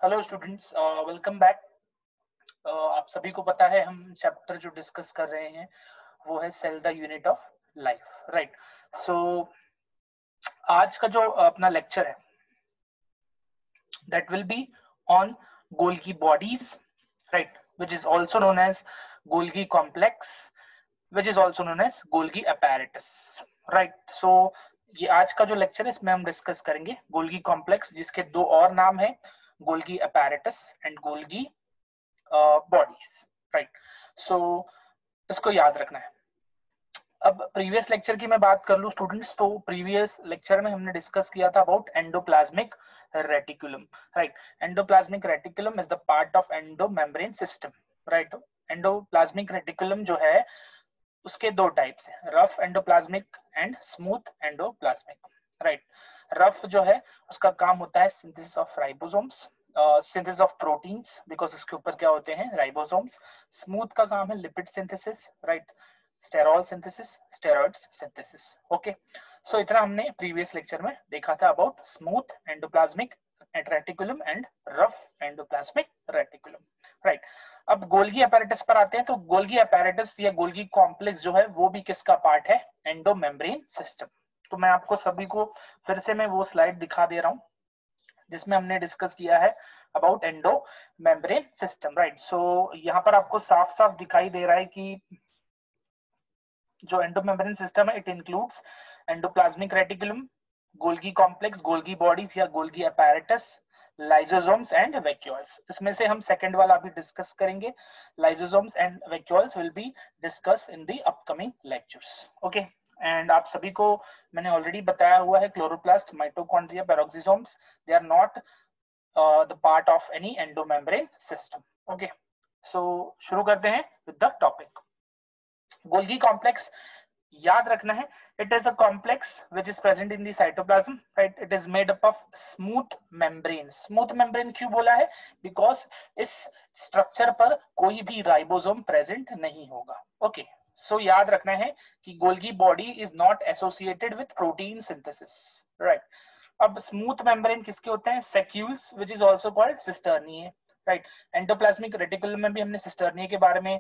Hello students, welcome back. आप सभी को पता है हम चैप्टर जो डिस्कस कर रहे हैं वो है cell the unit of life, right. So आज का जो अपना लेक्चर है that will be on Golgi bodies, right, which is also known as Golgi complex, which is also known as Golgi apparatus, right. So ये आज का जो lecture है इसमें हम डिस्कस करेंगे गोल्गी कॉम्प्लेक्स, जिसके दो और नाम है, Golgi apparatus and Golgi bodies, right. So इसको याद रखना है। अब प्रीवियस लेक्चर की मैं बात कर लूं स्टूडेंट्स, तो प्रीवियस लेक्चर में हमने डिस्कस किया था about endoplasmic reticulum, right. Endoplasmic reticulum is the part of endomembrane system, right. Endoplasmic reticulum जो है उसके दो टाइप्स हैं, rough endoplasmic and smooth endoplasmic, right. Rough जो है उसका काम होता है synthesis of ribosomes, synthesis of proteins, because इसके ऊपर क्या होते हैं, राइबोसोम्स। स्मूथ का काम है lipid synthesis, right, sterol synthesis, steroids synthesis. Okay, so इतना हमने प्रीवियस लेक्चर में देखा था about smooth endoplasmic reticulum and rough endoplasmic reticulum, right. अब गोल्गी apparatus पर आते हैं, तो गोल्गी apparatus या गोल्गी कॉम्प्लेक्स जो है वो भी किसका पार्ट है, एंडोमेम्ब्रेन सिस्टम। तो मैं आपको सभी को फिर से मैं वो स्लाइड दिखा दे रहा हूँ जिसमें हमने डिस्कस किया है about endo membrane system, right. So यहाँ पर आपको साफ साफ दिखाई दे रहा है कि जो एंडोमेम्ब्रेन सिस्टम है it includes endoplasmic reticulum, Golgi complex, Golgi bodies या Golgi apparatus, lysosomes and vacuoles. इसमें से हम सेकंड वाला अभी डिस्कस करेंगे, lysosomes and vacuoles will be discuss in the upcoming lectures. Okay, and आप सभी को मैंने ऑलरेडी बताया हुआ है, chloroplast, mitochondria, peroxisomes, they are not the part of any endomembrane system. Okay, so शुरू करते हैं with the topic. Golgi complex याद रखना है, it is a complex which is present in the cytoplasm, right. It is made up of smooth membrane. Smooth membrane क्यों बोला है, because इस स्ट्रक्चर पर कोई भी राइबोसोम प्रेजेंट नहीं होगा। ओके, सो याद रखना है कि Golgi body is not associated with protein synthesis, right. अब स्मूथ मेम्ब्रेन किसके होते हैं, saccules, which is also called cisternae, right. Endoplasmic reticulum में भी हमने सिस्टर्निए के बारे में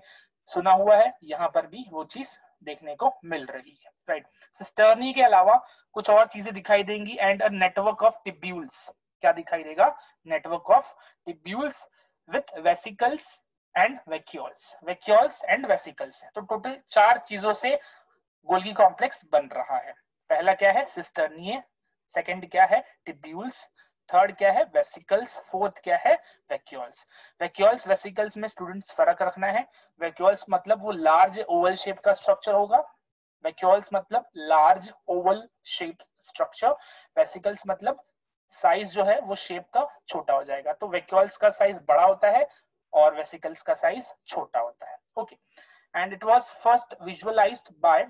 सुना हुआ है, यहाँ पर भी वो चीज देखने को मिल रही है, राइट। सिस्टर्नी के अलावा कुछ और चीजें दिखाई देंगी and a network of tubules. क्या दिखाई देगा, network of tubules with vesicles and vacuoles, vacuoles and vesicles. तो टोटल चार चीजों से गोल्गी कॉम्प्लेक्स बन रहा है। पहला क्या है, सिस्टर्निए, सेकंड क्या है, टिब्यूल्स, थर्ड क्या है, वेसिकल्स, फोर्थ क्या है, वैक्यूल्स। वैक्यूल्स वेसिकल्स में स्टूडेंट्स फर्क रखना है। वैक्यूल्स मतलब वो लार्ज ओवल शेप का स्ट्रक्चर होगा, वैक्यूल्स मतलब large oval shape structure, vesicles मतलब साइज जो है वो शेप का छोटा हो जाएगा। तो वैक्यूल्स का साइज बड़ा होता है और वेसिकल्स का साइज छोटा होता है। Okay, and it was first visualized by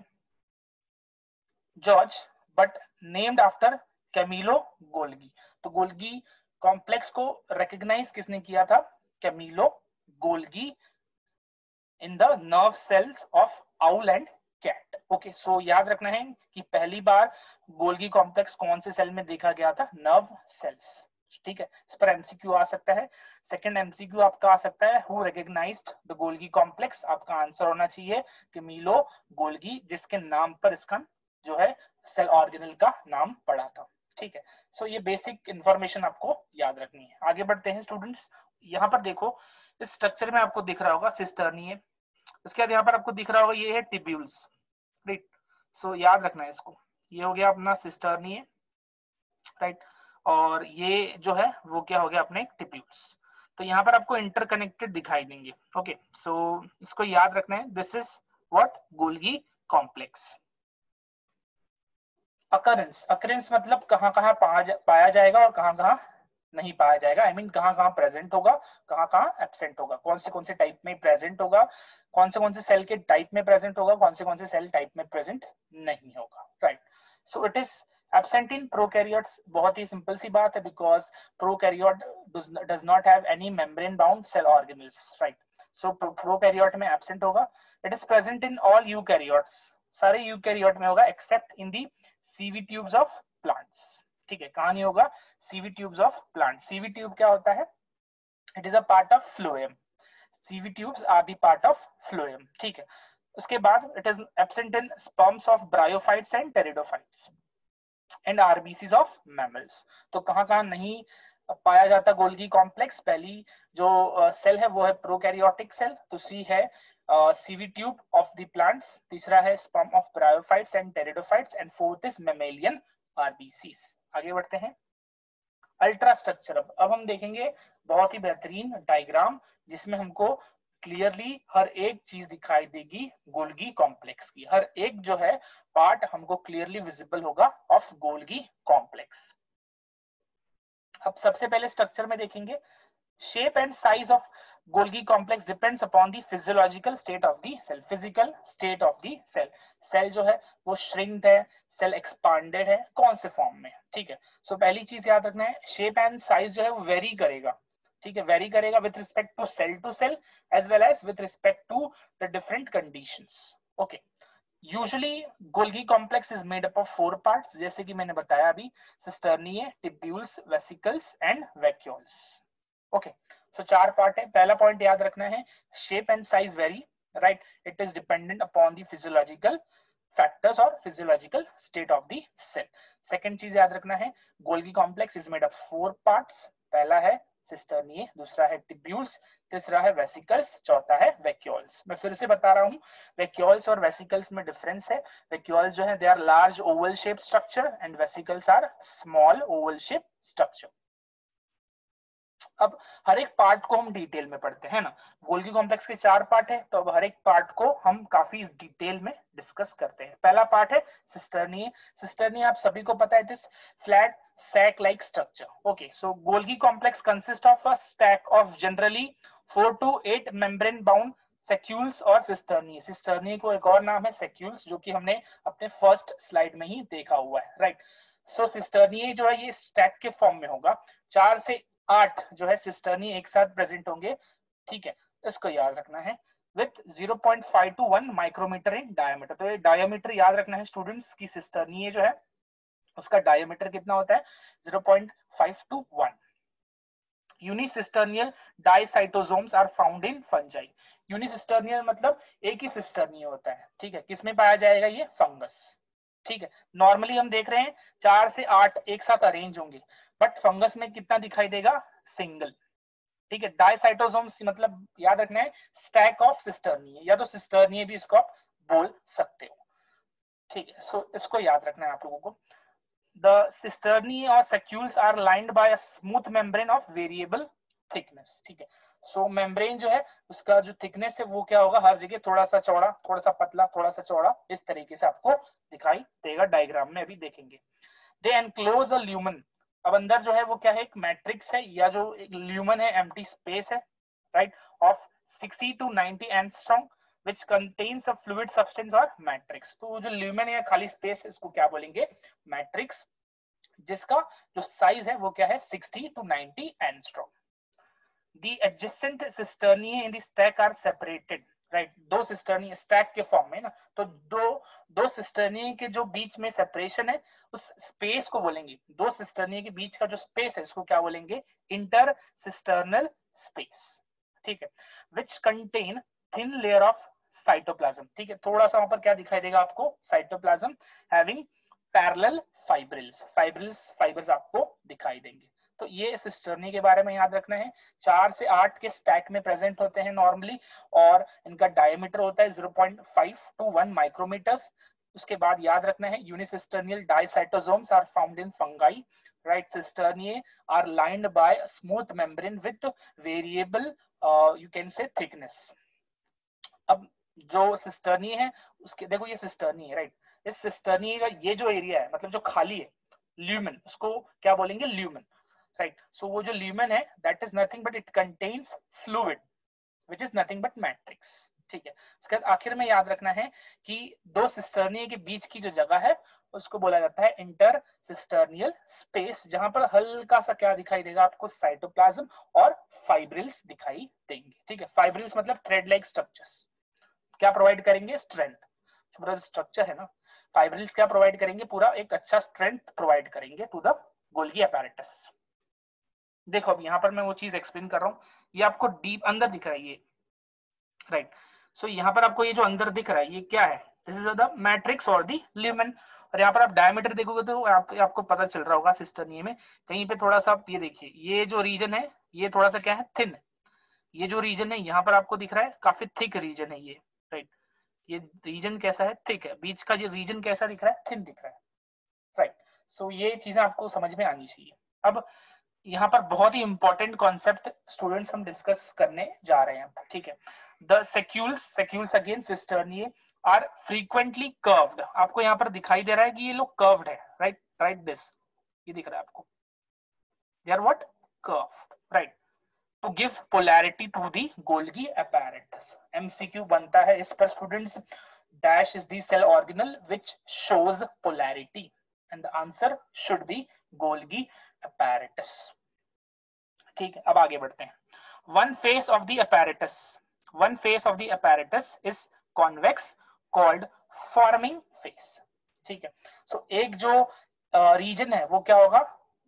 George but named after Camillo Golgi. तो गोल्गी कॉम्प्लेक्स को रिकॉग्नाइज किसने किया था, Camillo Golgi, in the nerve cells of owl and cat. Okay, so याद रखना है कि पहली बार गोल्गी कॉम्प्लेक्स कौन से सेल में देखा गया था, नर्व सेल्स, ठीक है। इस पर एमसीक्यू आ सकता है। सेकंड एमसीक्यू आपका आ सकता है, who recognized the Golgi complex. आपका आंसर होना चाहिए कैमिलो गोल्गी, जिसके नाम पर इसका जो है सेल ऑर्गेनल का नाम पड़ा था, ठीक है। सो ये बेसिक इंफॉर्मेशन आपको याद रखनी है। आगे बढ़ते हैं स्टूडेंट्स, यहाँ पर देखो इस स्ट्रक्चर में आपको दिख रहा होगा सिस्टर्निए, इसके बाद यहाँ पर आपको दिख रहा होगा ये है टिब्यूल्स, राइट। सो याद रखना है इसको, ये हो गया अपना सिस्टर्निए, राइट, और ये जो है वो क्या हो गया अपने टिब्यूल्स। तो यहाँ पर आपको इंटरकनेक्टेड दिखाई देंगे। ओके, सो इसको याद रखना है, this is what, Golgi complex. Occurrence, occurrence मतलब कहाँ कहाँ पाया जाएगा और कहाँ कहाँ नहीं पाया जाएगा, आई मीन कहाँ कहाँ प्रेजेंट होगा, कहाँ कहाँ एब्सेंट होगा, कौन से टाइप में प्रेजेंट होगा, कौन से सेल के टाइप में प्रेजेंट होगा, कौन से सेल टाइप में प्रेजेंट नहीं होगा, right. So it is absent in prokaryotes, बहुत ही सिंपल सी बात है, because prokaryote does not have any membrane bound cell organelles, right. So prokaryote में एब्सेंट होगा। It is present in all eukaryotes, सारे यूकैरियोट में होगा except in the sieve tubes of plants, ठीक है। कहां नहीं होगा, sieve tubes of plant. Sieve tube क्या होता है, it is a part of phloem, CV tubes are the part of phloem, ठीक है। उसके बाद it is absent in sperms of bryophytes and pteridophytes and RBCs of mammals. तो कहाँ कहाँ नहीं पाया जाता गोल्गी कॉम्प्लेक्स? पहली जो सेल है वो है प्रोकैरियोटिक सेल, दूसरी है CV tube of the plants, तीसरा है sperm of bryophytes and pteridophytes and fourth is mammalian RBCs. आगे बढ़ते हैं अल्ट्रा स्ट्रक्चर। अब हम देखेंगे बहुत ही बेहतरीन डायग्राम जिसमें हमको क्लियरली हर एक चीज दिखाई देगी गोल्गी कॉम्प्लेक्स की, हर एक जो है पार्ट हमको क्लियरली विजिबल होगा ऑफ गोल्गी कॉम्प्लेक्स। अब सबसे पहले स्ट्रक्चर में देखेंगे shape and size of Golgi complex depends upon the physiological state of the cell, physical state of the cell. Cell जो है वो श्रिंक्ड है, सेल एक्सपांडेड है, कौन से फॉर्म में, ठीक है। सो पहली चीज याद रखना है शेप एंड साइज जो है वो वेरी करेगा, ठीक है, वेरी करेगा with respect to cell as well as with respect to the different conditions, okay. Usually Golgi complex is made up of 4 parts, जैसे कि मैंने बताया अभी, cisternae, tubules, vesicles and vacuoles, okay. So 4 part है। पहला point याद रखना है shape and size vary, right, it is dependent upon the physiological factors और physiological state of the cell. Second चीज याद रखना है Golgi complex is made of 4 parts, पहला है सिस्टर्निये, दूसरा है टिब्यूल्स, तीसरा है वेसिकल्स, चौथा है वैक्यूल्स। मैं फिर से बता रहा हूं वैक्यूल्स और वेसिकल्स में डिफरेंस है। वैक्यूल्स जो है they are large oval shape structure and vesicles are small oval shape structure. अब हर एक पार्ट को हम डिटेल में पढ़ते हैं ना, गोल्गी कॉम्प्लेक्स के 4 पार्ट है, तो अब हर एक पार्ट को हम काफी डिटेल में डिस्कस करते हैं। पहला पार्ट है सिस्टर्निये। सिस्टर्निये आप सभी को पता है it is flat sac like structure, okay, so Golgi complex consists of a stack of generally 4 to 8 membrane bound saccules और cisternae। cisternae को एक और नाम है saccules, जो कि हमने अपने फर्स्ट स्लाइड में ही देखा हुआ है, राइट। सो cisternae जो है ये स्टैक के फॉर्म में होगा, 4 से 8 जो है cisternae एक साथ प्रेजेंट होंगे, ठीक है, इसको याद रखना है with 0.5 to 1 micrometre in diameter. तो ये डायमीटर याद रखना है स्टूडेंट्स की cisternae जो है उसका डायमीटर कितना होता है 0.5 to 1। Unicisternal dictyosomes are found in fungi. Unicisternal मतलब एक ही सिस्टर्निय होता है, ठीक है, किसमें पाया जाएगा ये फंगस, ठीक है। नॉर्मली हम देख रहे हैं 4 से 8 एक साथ अरेंज होंगे, बट फंगस में कितना दिखाई देगा सिंगल, ठीक है। डाइसाइटोसोम्स मतलब याद रखना है स्टैक ऑफ सिस्टर्निय, या तो सिस्टर्निय भी इसको आप बोल सकते हो, ठीक है। सो इसको याद रखना है आप लोगों को। The cisternae or saccules are lined by a smooth membrane of variable thickness, ठीक है। So membrane जो है उसका जो thickness है वो क्या होगा, हर जगह थोड़ा सा चौड़ा, थोड़ा सा पतला, थोड़ा सा चौड़ा, इस तरीके से आपको दिखाई देगा, डायग्राम में अभी देखेंगे। They enclose a lumen। अब अंदर जो है वो क्या है, एक मैट्रिक्स है, या जो एक ल्यूमन है, एम्प्टी स्पेस है, right, of 60 to 90 angstrom which contains a fluid substance or matrix। तो जो ल्यूमेन है खाली स्पेस, इसको क्या बोलेंगे, मैट्रिक्स, जिसका जो साइज है वो क्या है 60 to 90 angstrom. The adjacent cisternae in the stack are separated, right, दो सिस्टर्नी स्टैक के फॉर्म में ना, तो दो सिस्टर्नी के जो बीच में सेपरेशन है उस स्पेस को बोलेंगे, दो सिस्टर्नी के बीच का जो स्पेस है उसको क्या बोलेंगे, इंटर सिस्टर्नल स्पेस, ठीक है, which contain thin layer of cytoplasm, ठीक है। थोड़ा सा वहां पर क्या दिखाई देगा आपको, cytoplasm having parallel fibrils, fibres आपको दिखाई देंगे। तो ये सिस्टर्नी के बारे में याद रखना है, 4 से 8 के स्टैक में प्रेजेंट होते हैं नॉर्मली, और इनका डायमीटर होता है 0.5 to 1 माइक्रोमीटर्स। उसके बाद याद रखना है unicisternal dictyosomes are found in fungi, right, cisternae are lined by a smooth membrane with variable you can say thickness। अब जो सिस्टर्नी है उसके देखो ये सिस्टर्नी है, राइट, इस सिस्टर्नी का ये जो एरिया है मतलब जो खाली है ल्यूमेन, उसको क्या बोलेंगे, ल्यूमेन, राइट। सो वो जो ल्यूमेन है that is nothing but it contains fluid which is nothing but matrix, ठीक है। उसके बाद आखिर में याद रखना है कि दो सिस्टर्निया के बीच की जो जगह है उसको बोला जाता है इंटर सिस्टर्नियल स्पेस, जहां पर हल्का सा क्या दिखाई देगा आपको, साइटोप्लाज्म और फाइब्रिल्स दिखाई देंगे, ठीक है। फाइब्रिल्स मतलब थ्रेड लाइक स्ट्रक्चर्स, क्या प्रोवाइड करेंगे, स्ट्रेंथ, पूरा स्ट्रक्चर है ना, फाइब्रिल्स क्या प्रोवाइड करेंगे, पूरा एक अच्छा स्ट्रेंथ प्रोवाइड करेंगे टू द गोल्गी apparatus। देखो अब यहाँ पर मैं वो चीज एक्सप्लेन कर रहा हूँ, ये आपको डीप अंदर दिख रहा है ये, राइट। सो यहाँ पर आपको ये जो अंदर दिख रहा है ये क्या है, दिस इज द मैट्रिक्स और द ल्यूमेन। और यहाँ पर आप डायमीटर देखोगे तो आपको पता चल रहा होगा सिस्टर्निया में कहीं पे थोड़ा सा, ये देखिए ये जो रीजन है ये थोड़ा सा क्या है, थिन। ये जो रीजन है यहाँ पर आपको दिख रहा है काफी थिक रीजन है ये, राइट। ये रीजन कैसा है, थिक है। बीच का जो रीजन कैसा दिख रहा है, थिन दिख रहा है, राइट। सो ये चीजें आपको समझ में आनी चाहिए। अब यहाँ पर बहुत ही इंपॉर्टेंट कॉन्सेप्ट स्टूडेंट्स हम डिस्कस करने जा रहे हैं, ठीक है। The saccules again cisternae are frequently curved. आपको यहाँ पर दिखाई दे रहा है कि ये लोग कर्व्ड है, राइट, राइट दिस, ये दिख रहा है आपको, they are what, curved, right, to give polarity to the Golgi apparatus। MCQ बनता है इस पर students, dash is the cell organelle which shows polarity and the answer should be Golgi apparatus। ठीक है, अब आगे बढ़ते हैं। One face of the apparatus is convex called forming face, ठीक है। सो एक जो रीजन है वो क्या होगा,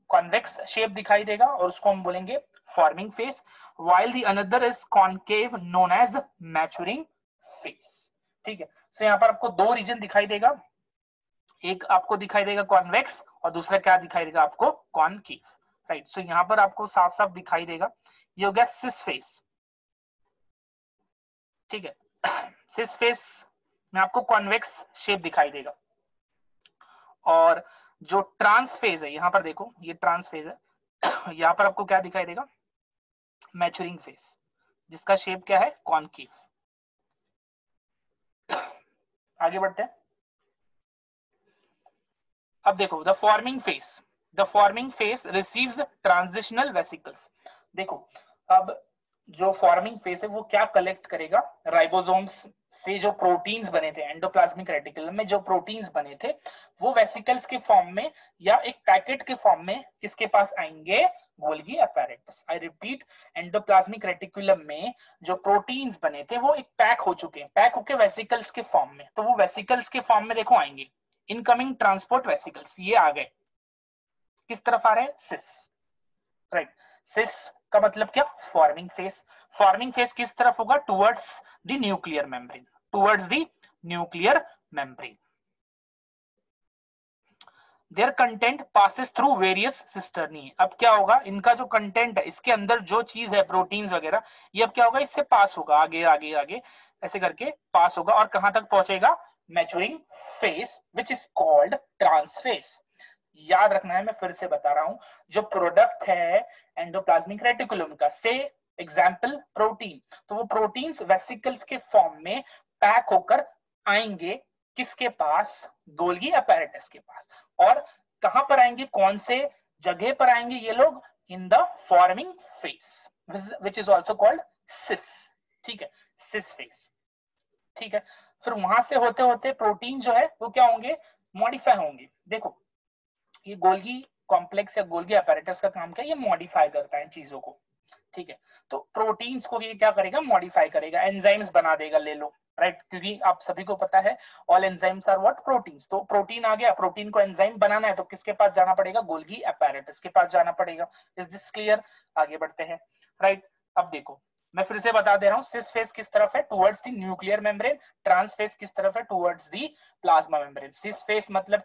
कॉन्वेक्स शेप दिखाई देगा और उसको हम बोलेंगे forming face, while the another is concave known as maturing face, ठीक है। सो यहाँ पर आपको दो रीजन दिखाई देगा, एक आपको दिखाई देगा कॉन्वेक्स और दूसरा क्या दिखाई देगा आपको, कॉनकेव, राइट। सो यहाँ पर आपको साफ साफ दिखाई देगा, ये हो गया सिस फेस, ठीक है। सिस फेस में आपको कॉन्वेक्स शेप दिखाई देगा, और जो ट्रांस फेज है यहाँ पर देखो, ये ट्रांस फेज है, यहाँ पर आपको क्या दिखाई देगा, मैच्योरिंग फेस, जिसका शेप क्या है, कॉनकेव। आगे बढ़ते हैं। अब देखो the forming face receives transitional vesicles. देखो अब जो फॉर्मिंग फेस है वो क्या कलेक्ट करेगा, राइबोसोम्स से जो प्रोटीन्स बने थे, एंडोप्लाज्मिक रेटिकुलम में जो प्रोटीन्स बने थे वो वेसिकल्स के फॉर्म में या एक पैकेट के फॉर्म में किसके पास आएंगे, Golgi apparatus। I repeat, endoplasmic reticulum में जो प्रोटीन्स बने थे वो एक पैक हो चुके हैं, पैक होके वेसिकल्स के फॉर्म में, तो वो वेसिकल्स के फॉर्म में देखो आएंगे, इनकमिंग ट्रांसपोर्ट वेसिकल्स, ये आ गए, किस तरफ आ रहे हैं, सिस, राइट। सिस का मतलब क्या, फॉर्मिंग फेस। फॉर्मिंग फेस किस तरफ होगा, towards the nuclear membrane, towards the nuclear membrane. Their content passes through various cisternae. अब क्या होगा, इनका जो कंटेंट है, इसके अंदर जो चीज है, प्रोटीन्स वगैरह, ये अब क्या होगा, इससे पास होगा, आगे आगे आगे ऐसे करके पास होगा, और कहां तक पहुंचेगा, maturing face which is called trans face. याद रखना है, मैं फिर से बता रहा हूं, जो प्रोडक्ट है एंडोप्लाज्मिक रेटिकुलम का, से एग्जाम्पल प्रोटीन, तो वो प्रोटीन्स वेसिकल्स के फॉर्म में पैक होकर आएंगे किसके पास, गोल्गी apparatus के पास। और कहां पर आएंगे, कौन से जगह पर आएंगे ये लोग, in the forming face which is also called cis, ठीक है, सिस फेस, ठीक है। फिर वहां से होते होते प्रोटीन जो है वो क्या होंगे, मॉडिफाई होंगे। देखो ये गोल्गी कॉम्प्लेक्स या गोल्गी apparatus का काम क्या है, ये मॉडिफाई करता है चीजों को, ठीक है। तो प्रोटीन्स को ये क्या करेगा, मॉडिफाई करेगा, एंजाइम्स बना देगा, ले लो, राइट, क्योंकि आप सभी को पता है all enzymes are what, proteins. तो प्रोटीन आ गया, प्रोटीन को एंजाइम बनाना है तो किसके पास जाना पड़ेगा, गोल्गी apparatus के पास जाना पड़ेगा। इज दिस क्लियर, आगे बढ़ते हैं, राइट। अब देखो मैं फिर से बता दे रहा हूँ, सिस फेस किस तरफ है, towards the nuclear membrane, trans face किस तरफ है, towards the plasma membrane. Cis face मतलब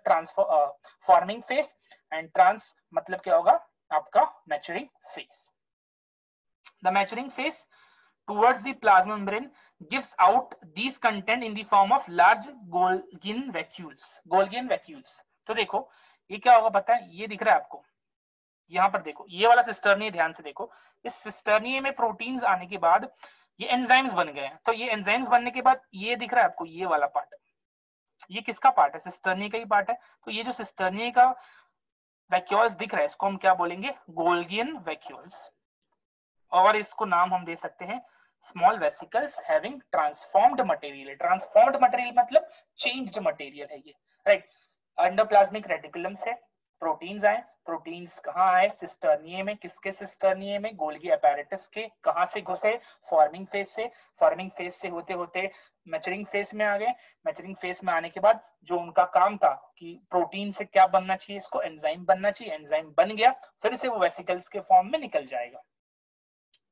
फॉर्मिंग फेस, एंड ट्रांस मतलब क्या होगा आपका, maturing face. The maturing phase towards the plasma membrane gives out these content in the form of large Golgi vacuoles। तो देखो ये क्या होगा पता है, ये दिख रहा है आपको, यहाँ पर देखो ये वाला सिस्टर्निया, ध्यान से देखो, इस सिस्टर्निया में प्रोटीन्स आने के बाद ये एंजाइम्स बन गए हैं। तो ये एंजाइम्स बनने के बाद ये दिख रहा है आपको, ये वाला पार्ट, ये किसका पार्ट है, सिस्टर्निया का ही पार्ट है। तो ये जो सिस्टर्निया का वैक्यूल्स दिख रहा है, इसको हम क्या बोलेंगे, गोल्गियन वैक्यूल्स, और इसको नाम हम दे सकते हैं small vesicles having transformed material. Transformed material मतलब चेंज्ड मटेरियल है ये, राइट। एंडोप्लाज्मिक रेटिकुलम से प्रोटीन्स आए, प्रोटीन्स कहाँ आए? सिस्टर्निये में। किसके सिस्टर्निये में? गोल्गी अपैरेटस के। कहाँ से घुसे? फॉर्मिंग फेज से। फॉर्मिंग फेज से होते होते मैचरिंग फेज में आ गए। मैचरिंग फेज में आने के बाद जो उनका काम था कि प्रोटीन से क्या बनना चाहिए, इसको एंजाइम बनना चाहिए, एंजाइम बन गया, फिर से वो वेसिकल्स के फॉर्म में निकल जाएगा।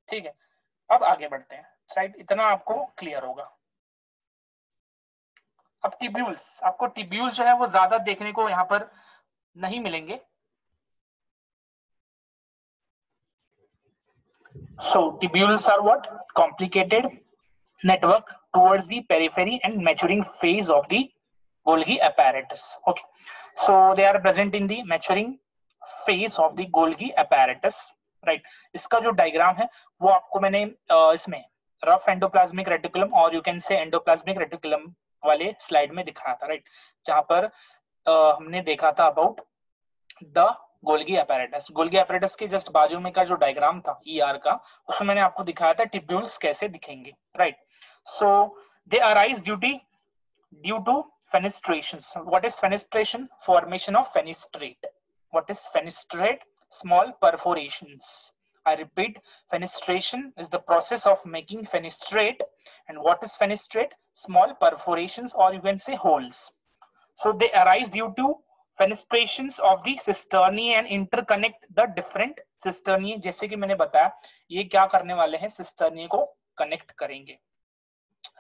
ठीक है, अब आगे बढ़ते हैं। राइट, इतना आपको क्लियर होगा। अब टिब्यूल्स, आपको टिब्यूल जो है वो ज्यादा देखने को यहाँ पर नहीं मिलेंगे। So tubules are what? Complicated network towards the periphery and maturing phase of the Golgi apparatus. Okay, so they are present in the maturing phase of the Golgi apparatus. Right. इसका जो डायग्राम है वो आपको मैंने इसमें rough endoplasmic reticulum और you can say endoplasmic reticulum वाले slide में दिखाया था। राइट, जहां पर हमने देखा था about the Golgi apparatus। Golgi apparatus के जस्ट बाजू में का जो डायग्राम था ER का, उसमें मैंने आपको दिखाया था टिब्यूल्स कैसे दिखेंगे। Right, so they arise due to fenestrations. What is fenestration? Formation of fenestrate. What is fenestrate? Small perforations. I repeat, fenestration is the process of making fenestrate. And what is fenestrate? Small perforations, or you can say holes. So they arise due to fenestrations of the cisternae and interconnect the different cisternae। जैसे कि मैंने बताया ये क्या करने वाले हैं, cisternae को कनेक्ट करेंगे।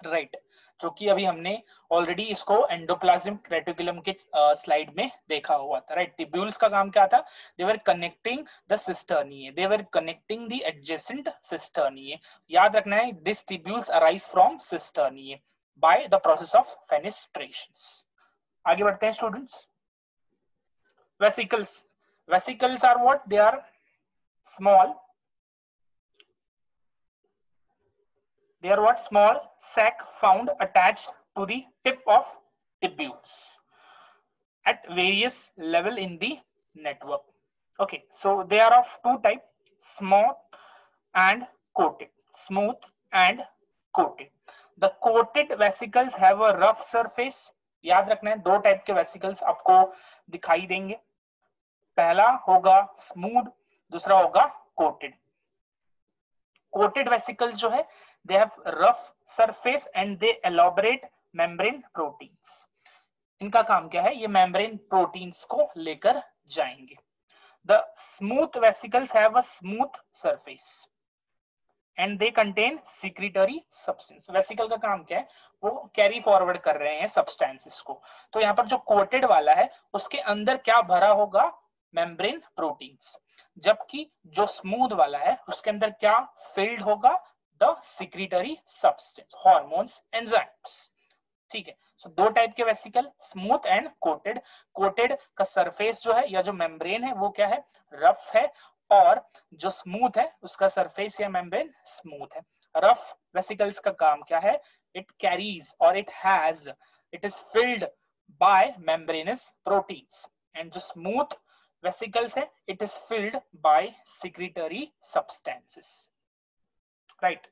राइट, जो कि अभी हमने ऑलरेडी इसको एंडोप्लाज्मिक रेटिकुलम के स्लाइड में देखा हुआ था। राइट, टिब्यूल्स का काम क्या था? They were connecting the cisternae, they were connecting the adjacent cisternae. याद रखना है, this tubules arise from cisternae by the process of fenestrations. आगे बढ़ते हैं students. Vesicles, vesicles are what? They are small, they are what? Small sac found attached to the tip of tubules at various level in the network. Okay, so they are of two type, smooth and coated. Smooth and coated. The coated vesicles have a rough surface. याद रखना है, दो type के vesicles आपको दिखाई देंगे। पहला होगा स्मूथ, दूसरा होगा कोटेड। कोटेड वेसिकल्स जो है they have rough surface and they elaborate membrane proteins. इनका काम क्या है? ये membrane proteins को लेकर जाएंगे। The smooth vesicles have a smooth surface and they contain secretory substance. Vesicle का काम क्या है? वो कैरी फॉरवर्ड कर रहे हैं सब्सटेंसेस को। तो यहाँ पर जो कोटेड वाला है उसके अंदर क्या भरा होगा? Membrane proteins. जबकि जो स्मूथ वाला है उसके अंदर क्या फिल्ड होगा? The secretory substance, hormones, enzymes. ठीक है, सो दो टाइप के vesicle, smooth and coated. Coated का सरफेस जो है या जो मेम्ब्रेन है वो क्या है? रफ है, और जो स्मूथ है उसका सरफेस या मेम्ब्रेन स्मूथ है। रफ वेसिकल्स का काम क्या है? इट कैरीज और it is filled by membranes proteins. And जो स्मूथ vesicles है, it is filled by secretory substances. Right,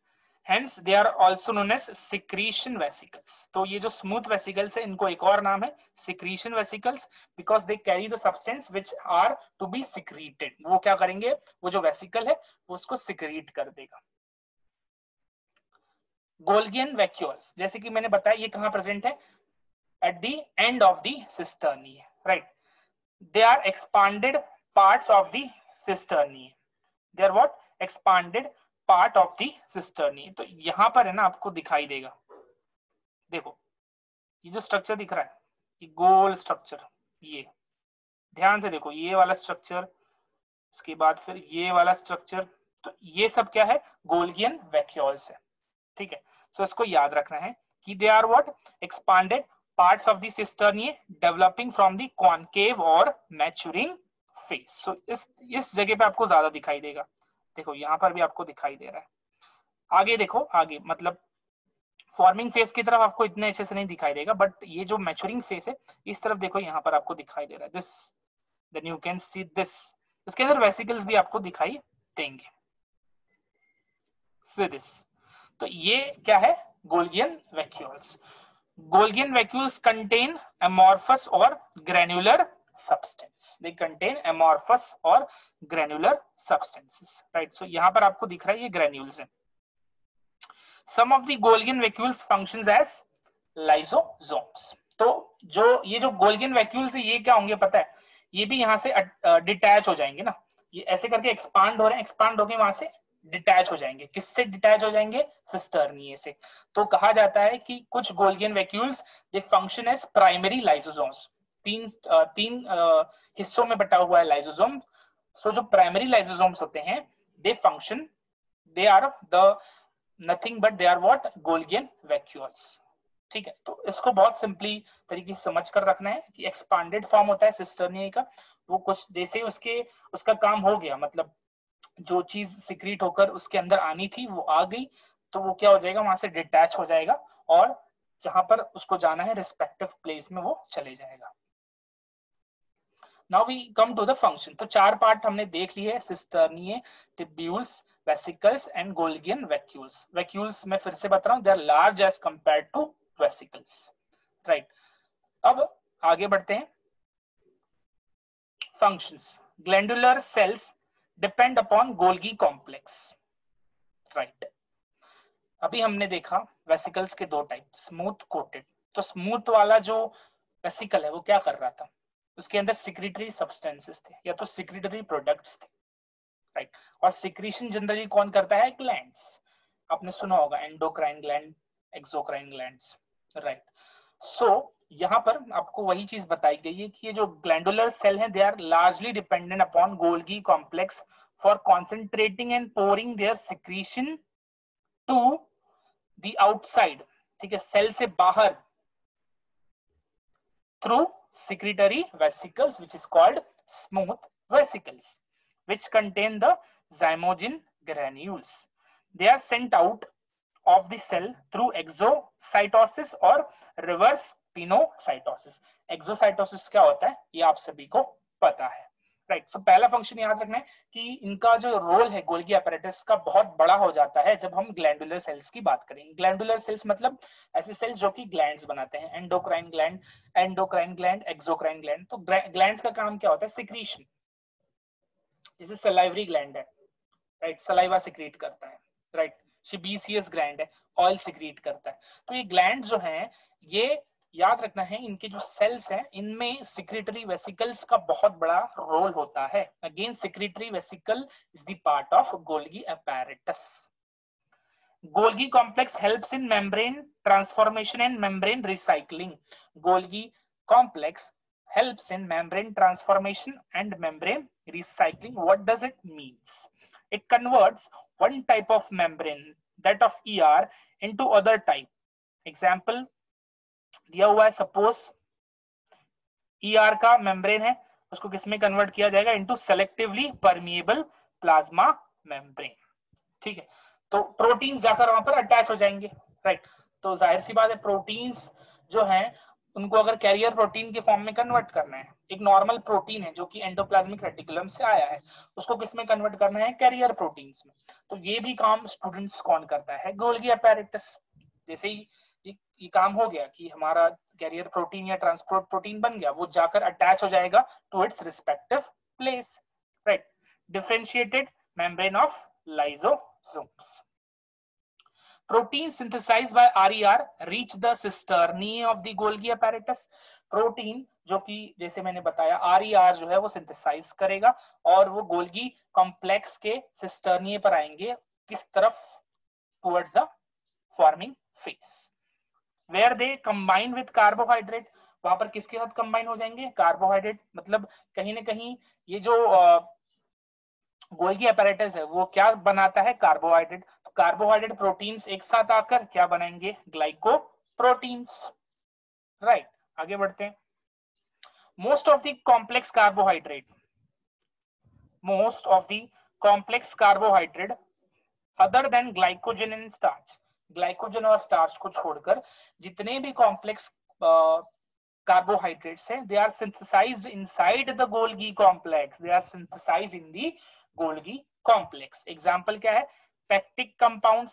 hence they are also known as secretion vesicles. तो ये जो smooth vesicles है इनको एक और नाम है secretion vesicles because they carry the substance which are to be secreted. वो क्या करेंगे? वो जो vesicle है वो उसको secrete कर देगा। Golgian vacuoles, जैसे कि मैंने बताया ये कहाँ present है? At the end of the cisternae. Right, they are expanded parts of the cisternae. They are what? Expanded part of the cisternae. तो यहां पर है ना, आपको दिखाई देगा, देखो ये जो स्ट्रक्चर दिख रहा है, ये गोल स्ट्रक्चर, ये ध्यान से देखो, ये वाला स्ट्रक्चर, इसके बाद फिर ये वाला स्ट्रक्चर, तो ये सब क्या है? गोल्गियन वैक्यूल्स है। ठीक है, सो इसको याद रखना है कि they are what? Expanded parts of the cisternae developing from the concave or maturing phase. So इस जगह पे आपको ज्यादा दिखाई देगा। देखो यहाँ पर भी आपको दिखाई दे रहा है। आगे देखो, आगे मतलब फॉर्मिंग फेज की तरफ आपको इतने अच्छे से नहीं दिखाई देगा, बट ये जो मैच्योरिंग फेज है इस तरफ देखो, यहाँ पर आपको दिखाई दे रहा है। This, then you can see this, इसके अंदर वेसिकल्स भी आपको दिखाई देंगे। सी दिस, तो ये क्या है? गोल्गियन vacuoles. Golgian vacuoles contain amorphous or granular substance. They contain amorphous or granular substances. Right. So यहाँ पर आपको दिख रहा है ये granules है. Some of the Golgi vacuoles functions as lysosomes. तो जो ये जो Golgi vacuoles है ये क्या होंगे पता है? ये भी यहाँ से डिटैच हो जाएंगे ना. ये ऐसे करके एक्सपांड हो रहे हैं, एक्सपांड होके वहां से डिटैच हो जाएंगे. किससे डिटैच हो जाएंगे? सिस्टर्निए से. तो कहा जाता है कि कुछ गोल्गियन वैक्यूल्स दे फंक्शन एज प्राइमरी लाइसोसोम्स. तीन हिस्सों में बटा हुआ है लाइसोसोम. सो जो प्राइमरी लाइसोसोम्स होते हैं they function, they are the nothing but they are what? Golgian vacuoles. ठीक है. तो इसको बहुत सिंपली तरीके से समझ कर रखना है कि एक्सपांडेड फॉर्म होता है सिस्टर्निए का. वो कुछ जैसे उसका काम हो गया, मतलब जो चीज सिक्रीट होकर उसके अंदर आनी थी वो आ गई, तो वो क्या हो जाएगा? वहां से डिटैच हो जाएगा और जहां पर उसको जाना है रिस्पेक्टिव प्लेस में वो चले जाएगा. Now we come to the function. तो 4 पार्ट हमने देख लिए, cisternae, tubules, vesicles and Golgian vacuoles. Vacuoles मैं फिर से बता रहा हूं, they are large as compared to vesicles. Right. अब आगे बढ़ते हैं. Functions. Glandular cells depend upon Golgi complex. Right. अभी हमने देखा वेसिकल्स के 2 टाइप, स्मूथ कोटेड. तो स्मूथ वाला जो वेसिकल है वो क्या कर रहा था? उसके अंदर सिक्रीटरी सब्सटेंसेस थे या तो सिक्रीटरी प्रोडक्ट्स थे. राइट. और सिक्रीशन जनरली कौन करता है? ग्लैंड्स. आपने सुना होगा endocrine gland, exocrine glands. Right. So यहाँ पर आपको वही चीज बताई गई है कि ये जो ग्लैंडुलर सेल हैं they are largely dependent upon Golgi complex for concentrating and pouring their secretion to the outside. ठीक है. सेल से बाहर through secretory vesicles which is called smooth vesicles which contain the zymogen granules. They are sent out of the cell through exocytosis or reverse pinocytosis. exocytosis क्या होता है ये आप सभी को पता है. राइट. सो पहला फंक्शन याद रखना है कि इनका जो रोल है गोल्गी apparatus का बहुत बड़ा हो जाता है जब हम ग्लैंडुलर सेल्स की बात करें. ग्लैंडुलर सेल्स मतलब ऐसे सेल्स जो कि ग्लैंड्स बनाते हैं. Endocrine gland, exocrine gland. तो ग्लैंड्स का काम क्या होता है? सिक्रीशन. जैसे सलाइवरी ग्लैंड है, राइट, सलाइवा सिक्रीट करता है. राइट. सीबीसीएस ग्लैंड है, ऑयल सिक्रीट करता है. तो ये ग्लैंड जो हैं ये याद रखना है इनके जो सेल्स हैं इनमें सिक्रेटरी वेसिकल्स का बहुत बड़ा रोल होता है. Again secretory vesicle is the part of Golgi apparatus. Golgi complex helps in membrane transformation and membrane recycling. Golgi complex helps in membrane transformation and membrane recycling. What does it means? It converts one type of membrane, that of ER, into other type. Example दिया हुआ है, suppose ER का membrane है, उसको किसमें convert किया जाएगा? Into selectively permeable plasma membrane. ठीक है. तो प्रोटीन्स जाकर वहां पर अटैच हो जाएंगे. राइट. तो जाहिर सी बात है प्रोटीन्स जो हैं उनको अगर कैरियर प्रोटीन के फॉर्म में कन्वर्ट करना है, एक नॉर्मल प्रोटीन है जो कि एंडोप्लाज्मिक रेटिकुलम से आया है, उसको किसमें कन्वर्ट करना है? कैरियर प्रोटीन्स में. तो ये भी काम स्टूडेंट्स कौन करता है? Golgi apparatus. जैसे ही ये काम हो गया कि हमारा कैरियर प्रोटीन या ट्रांसपोर्ट प्रोटीन बन गया, वो जाकर अटैच हो जाएगा to its respective place. Right. Differentiated membrane of lysosomes. Protein synthesized by RER reach the cisternae of the Golgi apparatus. Protein जो कि जैसे मैंने बताया RER जो है वो सिंथेसाइज करेगा और वो गोल्गी कॉम्प्लेक्स के सिस्टर्निए पर आएंगे. किस तरफ? Towards the forming face. Where they combine with carbohydrate. वहां पर किसके साथ कंबाइन हो जाएंगे? कार्बोहाइड्रेट. मतलब कहीं ना कहीं ये जो गोल्गी apparatus है वो क्या बनाता है? कार्बोहाइड्रेट. कार्बोहाइड्रेट प्रोटीन्स एक साथ आकर क्या बनाएंगे? ग्लाइकोप्रोटीन्स. राइट. आगे बढ़ते हैं. Most of the complex carbohydrate other than glycogen and starch. Glycogen और स्टार्च को छोड़कर जितने भी कॉम्प्लेक्स कार्बोहाइड्रेट्स हैं they are synthesized inside the Golgi complex. They are synthesized in the Golgi complex. Example क्या है? Pectic compounds,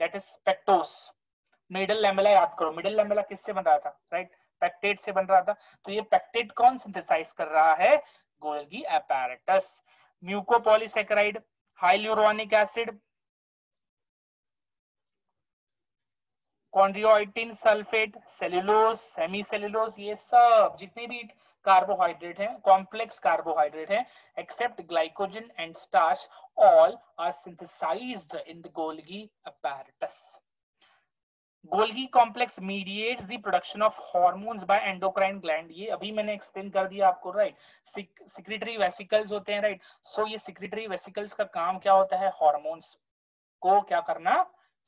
that is pectose. Middle lamella याद करो. मिडल लैमेला किससे बना था? राइट. पेक्टेट से बन रहा था। तो ये पेक्टेट कौन सिंथेसाइज कर रहा है? Golgi apparatus। Mucopolysaccharide, hyaluronic acid, chondroitin sulphate, cellulose, semicellulose, ये सब जितने भी कार्बोहाइड्रेट हैं, कॉम्प्लेक्स कार्बोहाइड्रेट हैं, except glycogen and starch, all are synthesized in the Golgi apparatus। Golgi complex mediates the production of hormones by endocrine gland. ये अभी मैंने explain कर दिया आपको, राइट। सिक्रेटरी वेसिकल्स होते हैं, राइट। सो ये सिक्रेटरी वेसिकल्स का काम क्या होता है? हार्मोन्स को क्या करना?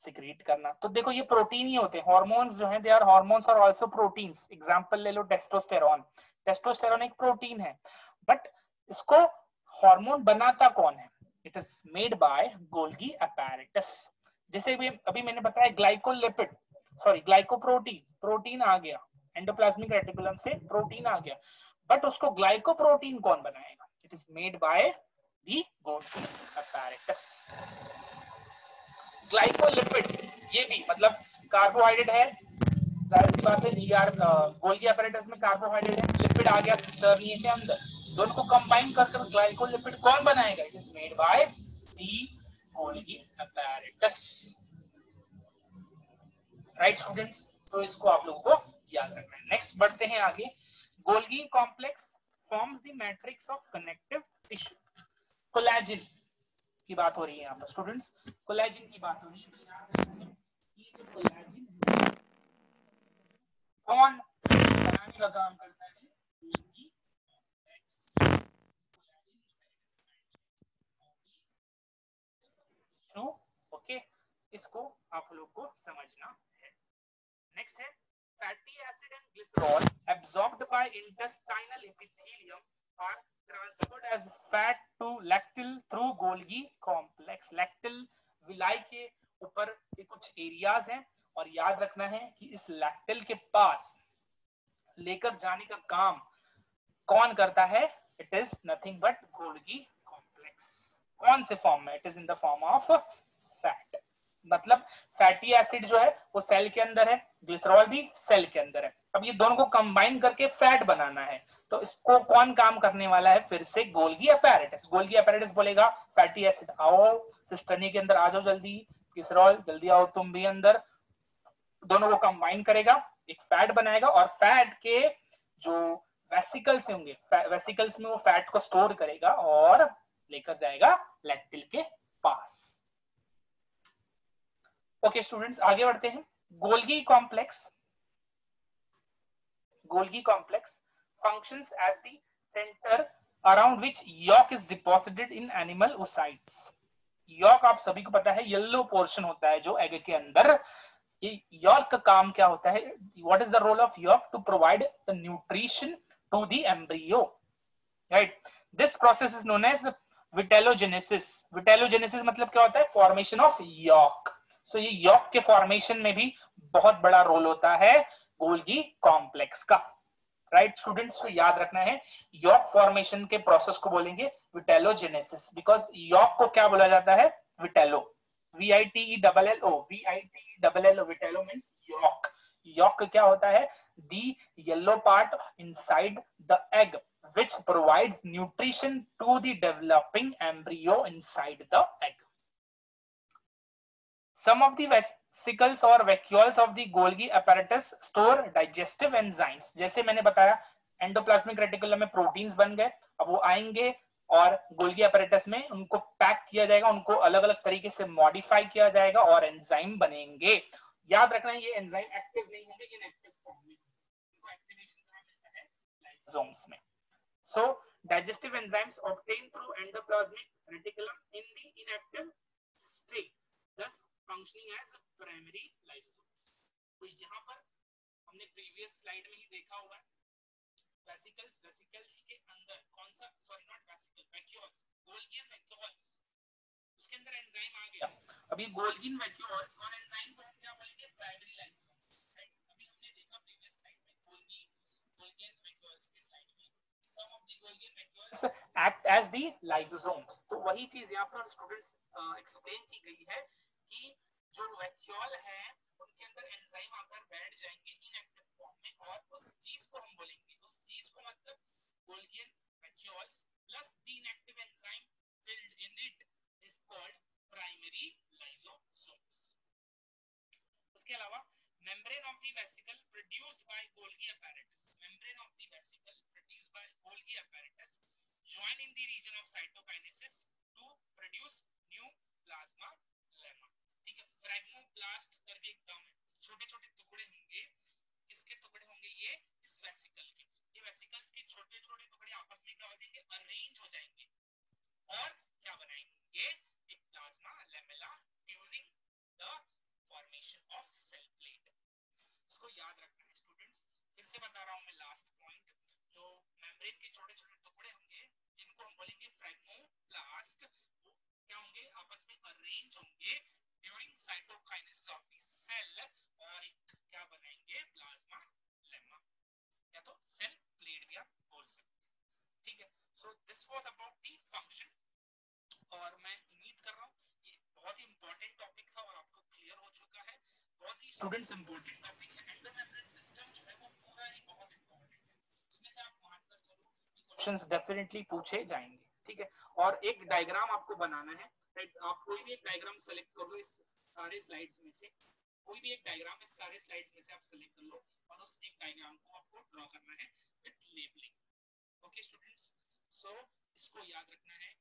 सिक्रीट करना। तो देखो ये प्रोटीन ही होते हैं हार्मोन्स जो हैं, दे आर हार्मोन्स और आल्सो प्रोटीन्स। एग्जांपल ले लो टेस्टोस्टेरोन। टेस्टोस्टेरोन एक प्रोटीन है, बट इसको हार्मोन बनाता कौन है? It is made by Golgi apparatus। जैसे भी अभी मैंने बताया ग्लाइकोलिपिड, सॉरी ग्लाइकोप्रोटीन, प्रोटीन आ गया एंडोप्लाज्मिक रेटिकुलम से, प्रोटीन आ गया, बट उसको ग्लाइकोप्रोटीन कौन बनाएगा? It is made by the Golgi apparatus। Glycolipid ये भी मतलब कार्बोहाइड्रेट है, जाहिर सी बात है गोल्गी apparatus में कार्बोहाइड्रेट है, लिपिड आ गया सिस्टर्नी के अंदर, दोनों को कंबाइन कर ग्लाइकोलिपिड कौन बनाएगा? It is made by the Golgi apparatus। Right students, तो इसको आप लोगों को याद रखना है। नेक्स्ट बढ़ते हैं आगे। Golgi complex forms the matrix of connective tissue. Collagen की बात हो रही है यहाँ पर स्टूडेंट्स, कोलेजन की बात हो रही है। तो याद रखना है ये जो कोलेजन कौन बनाने का काम करता है? Golgi complex. ओके, इसको आप लोग को समझना है। नेक्स्ट है fatty acid and glycerol absorbed by intestinal epithelium are transferred as fat to lacteal through Golgi complex. Lacteal villi के ऊपर ये कुछ एरियाज हैं, और याद रखना है कि इस लैक्टिल के पास लेकर जाने का काम कौन करता है? It is nothing but Golgi complex. कौन से फॉर्म में? It is in the form of fat. मतलब फैटी एसिड जो है वो सेल के अंदर है, ग्लिसरॉल भी सेल के अंदर है। अब ये दोनों को कंबाइन करके फैट बनाना है, तो इसको कौन काम करने वाला है? फिर से गोल्गी apparatus। गोल्गी apparatus बोलेगा फैटी एसिड आओ सिस्टर्नी के अंदर, आ जाओ जल्दी, ग्लिसरॉल जल्दी आओ तुम भी अंदर। दोनों को कंबाइन करेगा, एक फैट बनाएगा, और फैट के जो वेसिकल्स होंगे, वेसिकल्स में वो फैट को स्टोर करेगा और लेकर जाएगा लैक्टिल के पास। ओके स्टूडेंट्स, आगे बढ़ते हैं। Golgi complex functions as the center around which yolk is deposited in animal oocytes। yolk आप सभी को पता है येलो पोर्शन होता है जो एग के अंदर। ये yolk का काम क्या होता है? What is the role of yolk? To provide the nutrition to the embryo, right. This process is known as vitellogenesis. Vitellogenesis मतलब क्या होता है? Formation of yolk। सो ये yolk के फॉर्मेशन में भी बहुत बड़ा रोल होता है गोल्गी कॉम्प्लेक्स का, राइट स्टूडेंट्स। तो याद रखना है yolk फॉर्मेशन के प्रोसेस को बोलेंगे विटेलोजेनेसिस, बिकॉज yolk को क्या बोला जाता है? Vitello, VITELLO, VITELLO, vitello means yolk। yolk क्या होता है? The yellow part inside the egg which provides nutrition to the developing embryo inside the egg. Some of the vesicles or vacuoles of the Golgi apparatus store digestive enzymes। जैसे मैंने बताया endoplasmic reticulum में proteins बन गए, अब वो आएंगे और गोल्गी apparatus में उनको पैक किया जाएगा, उनको अलग अलग तरीके से मॉडिफाई किया जाएगा और एंजाइम बनेंगे। याद रखना है ये एंजाइम एक्टिव नहीं होंगे, इनएक्टिव फॉर्म में, इनको एक्टिवेशन कहां मिलता है? लाइसोसोम्स में। So digestive enzymes obtained through endoplasmic reticulum in the inactive state, thus functioning as primary lysosomes। तो यहाँ पर हमने प्रीवियस स्लाइड में ही देखा हुआ है वेसिकल्स, वेसिकल्स के अंदर कौन सा, sorry not vesicle, vacuoles, Golgian vacuoles, उसके अंदर एंजाइम आ गया। अभी गोल्गियन वैक्यूल्स और एंजाइम को हम क्या बोलेंगे? Primary lysosomes, right. अभी हमने देखा प्रीवियस स्लाइड में गोल्गियन वैक्यूल्स की स्लाइड में some of the Golgi vacuoles act as the lysosomes। तो वही चीज यहाँ पर स्टूडेंट्स एक्सप्लेन की गई है कि जो वैक्यूल है उनके अंदर एंजाइम आकर बैठ जाएंगे इनएक्टिव फॉर्म में, और उस चीज को हम बोलेंगे, उस चीज को मतलब Golgi vacuoles plus the inactive enzyme filled in it is called primary lysosomes. उसके अलावा membrane of the vesicle produced by Golgi apparatus, membrane of the vesicle produced by Golgi apparatus join in the region of cytokinesis to produce new plasma lemma. ठीक है, फ्रैग्मोप्लास्ट करके एक term है, छोटे छोटे टुकड़े होंगे, किसके टुकड़े होंगे, ये इस वेसिकल के, ये वेसिकल्स के छोटे छोटे टुकड़े आपस में क्या हो जाएंगे, अरेंज हो जाएंगे और क्या बनाएंगे, एक plasma lamella during the formation of cell plate. इसको याद रखना है स्टूडेंट्स, फिर से बता रहा हूं मैं लास्ट पॉइंट, जो मेम्ब्रेन के छोटे छोटे टुकड़े होंगे जिनको हम बोलेंगे फ्रैग्मोप्लास्ट, वो क्या होंगे, आपस में अरेंज होंगे during cytokinesis of the cell और क्या बनाएंगे, प्लाज्मा लेमा या तो सेल प्लेट भी आप बोल सकते हैं। ठीक है, so this was about the function और मैं उम्मीद कर रहा हूँ ये बहुत ही इंपॉर्टेंट टॉपिक था और आपको क्लियर हो चुका है। बहुत ही स्टूडेंट्स इंपॉर्टेंट टॉपिक है, एंडोमेम्ब्रेन सिस्टम जो है वो पूरा ही बहुत इंपॉर्टेंट है, इसमें से आप मानकर चलो क्वेश्चंस डेफिनेटली पूछे जाएंगे। ठीक है, और एक डायग्राम आपको बनाना है, राइट, आप कोई भी एक डायग्राम सेलेक्ट कर लो इस सारे स्लाइड्स में से, कोई भी एक डायग्राम इस सारे स्लाइड्स में से आप सेलेक्ट कर लो और उस एक डायग्राम को आपको ड्रॉ करना है विद लेबलिंग। ओके स्टूडेंट्स, सो इसको याद रखना है